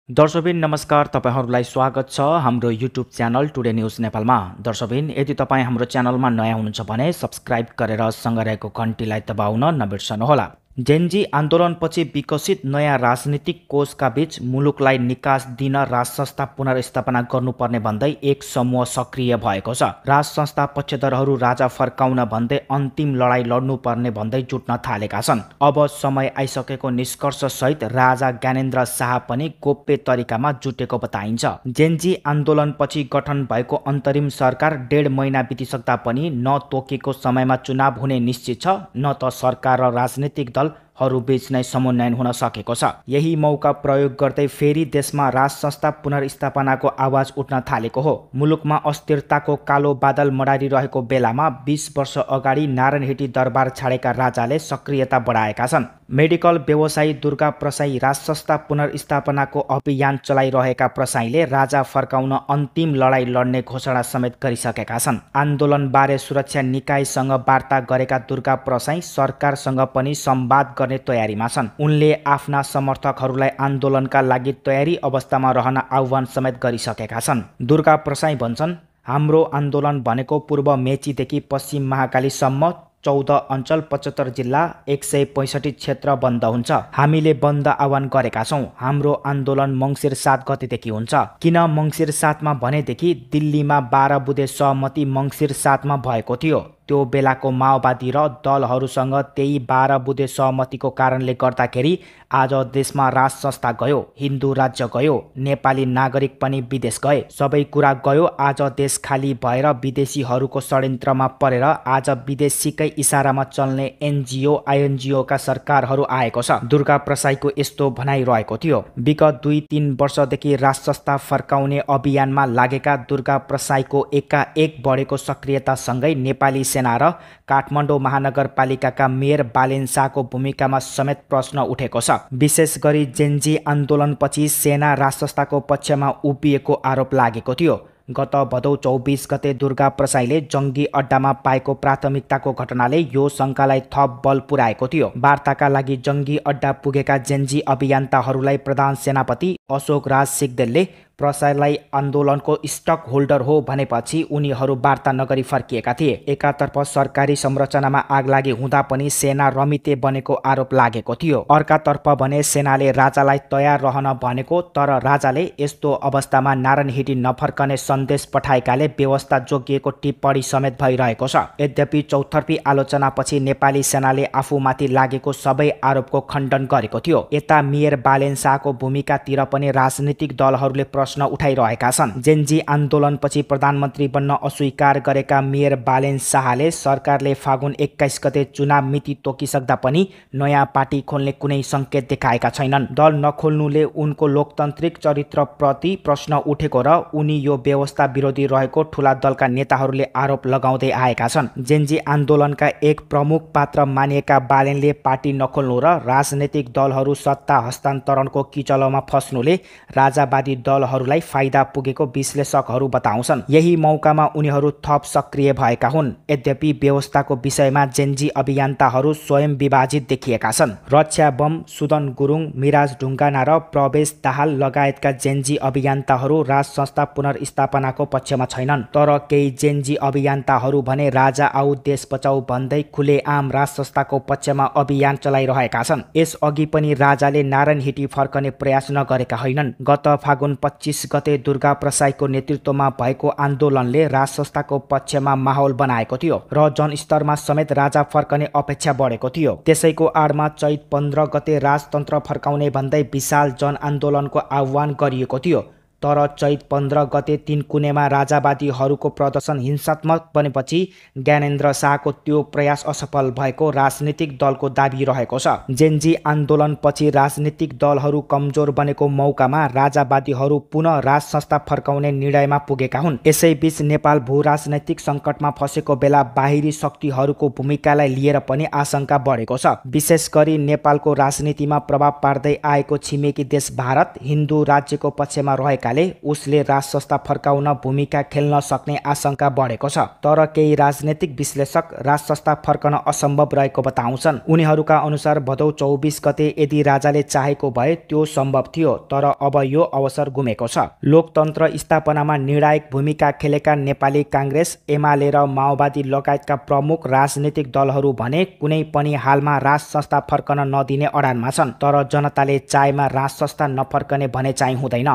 दर्शकबिन नमस्कार, तपाईहरुलाई स्वागत छ हाम्रो युट्युब च्यानल टुडे न्यूज नेपालमा। दर्शकबिन यदि तपाई हाम्रो च्यानलमा नयाँ हुनुहुन्छ भने सब्स्क्राइब गरेर सँग रहेको घण्टीलाई दबाउन नबिर्सनुहोला। जेनजी आन्दोलनपछि विकसित नयाँ राजनीतिक कोषका बीच मुलुकलाई निकास दिन राज संस्था पुनर्स्थापना गर्नुपर्ने भन्दै एक समूह सक्रिय भएको छ। राज संस्था पक्षधरहरू राजा फर्काउन भन्दै अन्तिम लडाई लड्नुपर्ने भन्दै जुट्न थालेका छन्। अब समय आइसकेको निष्कर्ष सहित राजा ज्ञानेन्द्र शाह पनि गोप्य तरिकामा जुटेको बताइन्छ। जेनजी आन्दोलनपछि गठन भएको अन्तरिम सरकार 1.5 महिना बितिसक्दा पनि न तोकेको समयमा चुनाव हुने निश्चित छ, न त सरकार र राजनीतिक दलहरू बीच नै समन्वयन हुन सकेको छ। यही मौका प्रयोग गर्दै फेरि देशमा राज संस्था पुनर्स्थापनाको आवाज उठ्न थालेको हो। मुलुकमा अस्थिरताको कालो बादल मडारिरहेको बेलामा 20 वर्ष अगाडि नारायणहिटी दरबार छाडेका राजाले सक्रियता बढाएका छन्। मेडिकल व्यवसायी दुर्गा प्रसाई राज संस्था पुनर्स्थापनाको अभियान चलाइरहेका प्रसाईले राजा फर्काउन अन्तिम लडाई लड्ने घोषणा समेत गरिसकेका छन्। आन्दोलनबारे सुरक्षा निकायसँग वार्ता गरेका दुर्गा प्रसाई सरकारसँग पनि संवाद गर्ने तयारीमा छन्। उनले आफ्ना समर्थकहरूलाई आन्दोलनका लागि तयारी अवस्थामा रहन आह्वान समेत गरिसकेका छन्। दुर्गा प्रसाई भन्छन्, हाम्रो आन्दोलन भनेको पूर्व मेचीदेखि पश्चिम महाकालीसम्म 14 अञ्चल 75 जिल्ला 165 क्षेत्र बन्द हुन्छ। हामीले बन्द आह्वान गरेका छौँ। हाम्रो आन्दोलन मङ्सिर 7 गतेदेखि हुन्छ। किन मङ्सिर 7 मा भनेदेखि दिल्लीमा 12 बुँदे सहमति मङ्सिर 7 मा भएको थियो। त्यो बेलाको माओवादी र दलहरूसँग त्यही 12 बुँदे सहमतिको कारणले गर्दाखेरि आज देशमा राज संस्था गयो, हिन्दू राज्य गयो, नेपाली नागरिक पनि विदेश गए, सबै कुरा गयो। आज देश खाली भएर विदेशीहरूको षड्यन्त्रमा परेर आज विदेशीकै इसारामा चल्ने एनजिओ आइएनजिओका सरकारहरू आएको छ। दुर्गा प्रसाईको यस्तो भनाइरहेको थियो। विगत 2-3 वर्षदेखि राज संस्था फर्काउने अभियानमा लागेका दुर्गा प्रसाईको एकाएक बढेको सक्रियतासँगै नेपाली सेना र काठमाडौँ महानगरपालिकाका मेयर बालेन शाहको भूमिकामा समेत प्रश्न उठेको छ। विशेष गरी जेनजी आन्दोलनपछि सेना राज संस्थाको पक्षमा उभिएको आरोप लागेको थियो। गत भदौ 24 गते दुर्गा प्रसाईले जङ्गी अड्डामा पाएको प्राथमिकताको घटनाले यो शङ्कालाई थप बल पुर्याएको थियो। वार्ताका लागि जङ्गी अड्डा पुगेका जेनजी अभियन्ताहरूलाई प्रधान सेनापति अशोक राज सिग्देलले प्रसाईलाई आन्दोलनको स्टक होल्डर हो भनेपछि उनीहरू वार्ता नगरी फर्किएका थिए। एकातर्फ सरकारी संरचनामा आगलागी हुँदा पनि सेना रमिते बनेको आरोप लागेको थियो। अर्कातर्फ भने सेनाले राजालाई तयार रहन भनेको, तर राजाले यस्तो अवस्थामा नारायणहिटी नफर्कने सन्देश पठाएकाले व्यवस्था जोगिएको टिप्पणी समेत भइरहेको छ। यद्यपि चौतर्फी आलोचनापछि नेपाली सेनाले आफूमाथि लागेको सबै आरोपको खण्डन गरेको थियो। यता मेयर बालेन शाहको भूमिकातिर पनि राजनीतिक दलहरूले प्रश्न उठाइरहेका छन्। जेनजी आन्दोलनपछि प्रधानमन्त्री बन्न अस्वीकार गरेका मेयर बालेन शाहले सरकारले फागुन 21 गते चुनाव मिति तोकिसक्दा पनि नयाँ पार्टी खोल्ने कुनै सङ्केत देखाएका छैनन्। दल नखोल्नुले उनको लोकतान्त्रिक चरित्रप्रति प्रश्न उठेको र उनी यो व्यवस्था विरोधी रहेको ठूला दलका नेताहरूले आरोप लगाउँदै आएका छन्। जेनजी आन्दोलनका एक प्रमुख पात्र मानिएका बालेनले पार्टी नखोल्नु र राजनैतिक दलहरू सत्ता हस्तान्तरणको किचलोमा फस्नुले राजावादी दलहरूलाई फाइदा पुगेको विश्लेषकहरू बताउँछन्। यही मौकामा उनीहरू थप सक्रिय भएका हुन्। यद्यपि व्यवस्थाको विषयमा जेनजी अभियन्ताहरू स्वयं विभाजित देखिएका छन्। रक्षा बम सुदन गुरुङ, मिराज ढुङ्गाना र प्रवेश दाहाल लगायतका जेनजी अभियन्ताहरू राज संस्था पुनर्स्थापनाको पक्षमा छैनन्। तर केही जेनजी अभियन्ताहरू भने राजा आऊ देश बचाऊ भन्दै खुलेआम राज संस्थाको पक्षमा अभियान चलाइरहेका छन्। यसअघि पनि राजाले नारायणहिटी फर्कने प्रयास नगरेका होइनन्। गत फागुन 25 गते दुर्गा प्रसाईको नेतृत्वमा भएको आन्दोलनले राज संस्थाको पक्षमा माहौल बनाएको थियो र जनस्तरमा समेत राजा फर्कने अपेक्षा बढेको थियो। त्यसैको आडमा चैत 15 गते राजतन्त्र फर्काउने भन्दै विशाल जनआन्दोलनको आह्वान गरिएको थियो। तर चैत 15 गते 3 कुनेमा राजावादीहरूको प्रदर्शन हिंसात्मक बनेपछि ज्ञानेन्द्र शाहको त्यो प्रयास असफल भएको राजनीतिक दलको दाबी रहेको छ। जेनजी आन्दोलनपछि राजनीतिक दलहरू कमजोर बनेको मौकामा राजावादीहरू पुनः राज संस्था फर्काउने निर्णयमा पुगेका हुन्। यसैबीच नेपाल भू राजनैतिक सङ्कटमा फसेको बेला बाहिरी शक्तिहरूको भूमिकालाई लिएर पनि आशंका बढेको छ। विशेष गरी नेपालको राजनीतिमा प्रभाव पार्दै आएको छिमेकी देश भारत हिन्दू राज्यको पक्षमा रहेका भएकाले उसले राज संस्था फर्काउन भूमिका खेल्न सक्ने आशंका बढेको छ। तर केही राजनीतिक विश्लेषक राज संस्था फर्कन असम्भव रहेको बताउँछन्। उनीहरूका अनुसार भदौ 24 गते यदि राजाले चाहेको भए त्यो सम्भव थियो, तर अब यो अवसर गुमेको छ। लोकतन्त्र स्थापनामा निर्णायक भूमिका खेलेका नेपाली काङ्ग्रेस, एमाले र माओवादी लगायतका प्रमुख राजनीतिक दलहरू भने कुनै पनि हालमा राज संस्था फर्कन नदिने अडानमा छन्। तर जनताले चाहेमा राज संस्था नफर्कने भने चाहिँ हुँदैन।